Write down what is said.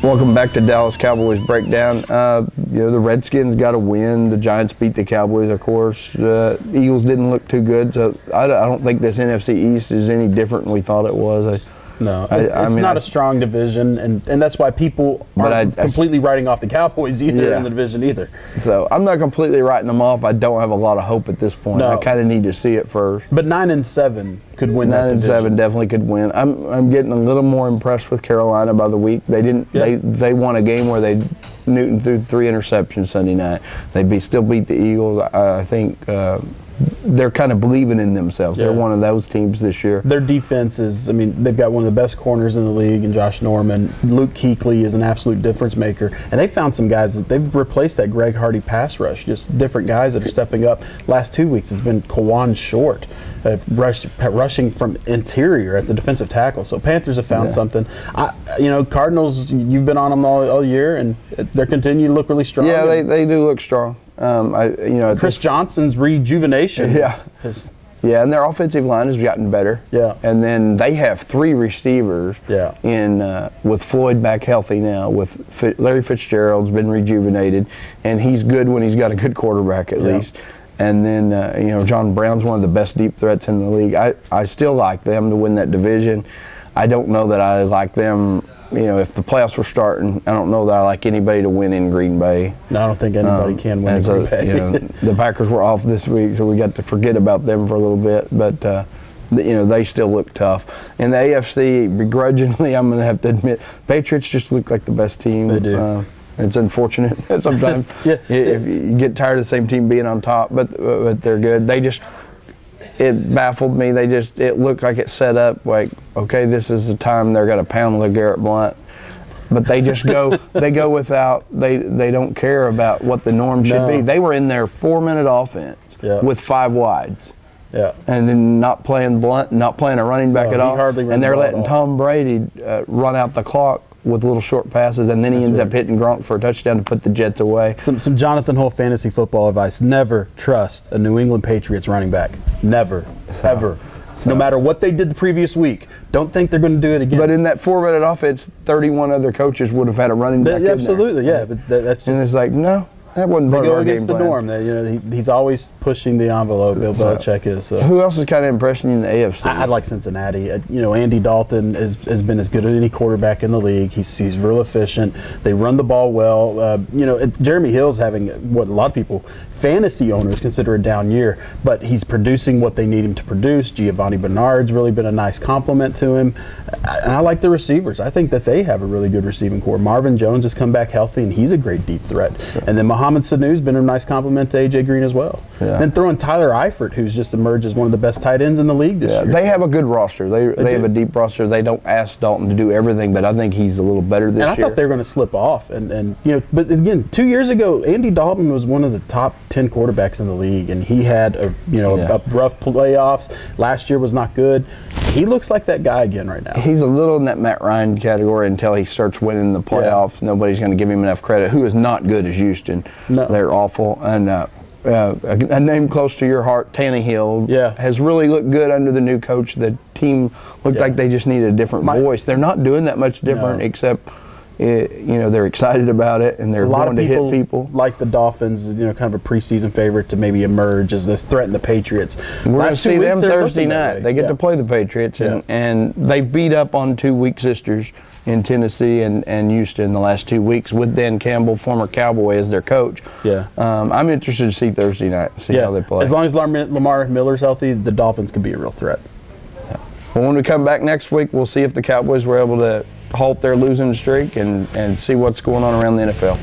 Welcome back to Dallas Cowboys Breakdown. The Redskins got a win. The Giants beat the Cowboys, of course. Eagles didn't look too good. So I don't think this NFC East is any different than we thought it was. It's not a strong division, and that's why people aren't completely writing off the Cowboys either in the division either. So I'm not completely writing them off. I don't have a lot of hope at this point. I kind of need to see it first. But 9-7 could win that division. 9-7 definitely could win. I'm getting a little more impressed with Carolina by the week. They didn't. They won a game where Newton threw 3 interceptions Sunday night. They still beat the Eagles. I think. They're kind of believing in themselves. They're one of those teams this year. Their defense is, they've got one of the best corners in the league in Josh Norman. Luke Kuechly is an absolute difference maker. And they found some guys that they've replaced that Greg Hardy pass rush, just different guys that are stepping up. Last 2 weeks has been Kawan Short, rushing from interior at the defensive tackle. So Panthers have found something. Cardinals, you've been on them all year, and they're continuing to look really strong. Yeah, they do look strong. Chris Johnson's rejuvenation. And their offensive line has gotten better. Yeah, and then they have 3 receivers. With Floyd back healthy now. With Larry Fitzgerald's been rejuvenated, and he's good when he's got a good quarterback at least. And then John Brown's one of the best deep threats in the league. I still like them to win that division. I don't know that I like them. If the playoffs were starting, I don't know that I like anybody to win in Green Bay. No, I don't think anybody can win in Green Bay. The Packers were off this week, so we got to forget about them for a little bit. But, they still look tough. In the AFC, begrudgingly, I'm going to have to admit, Patriots just look like the best team. They do. It's unfortunate sometimes if you get tired of the same team being on top, but they're good. It baffled me. It looked like it set up like, okay, this is the time they're going to pound LeGarrette Blount. But they just go, they without, they don't care about what the norm should be. They were in their 4-minute offense with 5 wides. And then not playing Blount, not playing a running back at all. And they're letting Tom Brady run out the clock with little short passes, and then he ends up hitting Gronk for a touchdown to put the Jets away. Some Jonathan Hull fantasy football advice: never trust a New England Patriots running back. Never, ever. No matter what they did the previous week, don't think they're going to do it again. But in that 4-minute offense, 31 other coaches would have had a running back. Absolutely, but that's just. And it's like, no. That wasn't part of our game plan. They go against the norm. He's always pushing the envelope. Bill Belichick is. So. Who else is kind of impressing you in the AFC? I'd like Cincinnati. Andy Dalton has been as good as any quarterback in the league. He's real efficient. They run the ball well. Jeremy Hill's having what a lot of people, fantasy owners, consider a down year, but he's producing what they need him to produce. Giovanni Bernard's really been a nice compliment to him. And I like the receivers. I think that they have a really good receiving core. Marvin Jones has come back healthy, and he's a great deep threat. And then Mohamed Sanu's been a nice compliment to A.J. Green as well. Then throwing Tyler Eifert, who's just emerged as one of the best tight ends in the league this year. They have a good roster. They have a deep roster. They don't ask Dalton to do everything, but I think he's a little better this year. And I thought they were going to slip off. But again, 2 years ago, Andy Dalton was one of the top 10 quarterbacks in the league, and he had a rough playoffs. Last year was not good. He looks like that guy again right now. He's a little in that Matt Ryan category until he starts winning the playoffs. Nobody's going to give him enough credit. Who is not good as Houston. No. They're awful. And a name close to your heart, Tannehill, has really looked good under the new coach. The team looked like they just needed a different voice. They're not doing that much different except they're excited about it, and they're going to hit people. Like the Dolphins, kind of a preseason favorite to maybe emerge as the threat in the Patriots. We're going to see them Thursday night. They get to play the Patriots, and they've beat up on 2 weak sisters in Tennessee and Houston the last 2 weeks with Dan Campbell, former Cowboy, as their coach. I'm interested to see Thursday night, see how they play. As long as Lamar Miller's healthy, the Dolphins could be a real threat. Well, when we come back next week, we'll see if the Cowboys were able to halt their losing streak and see what's going on around the NFL.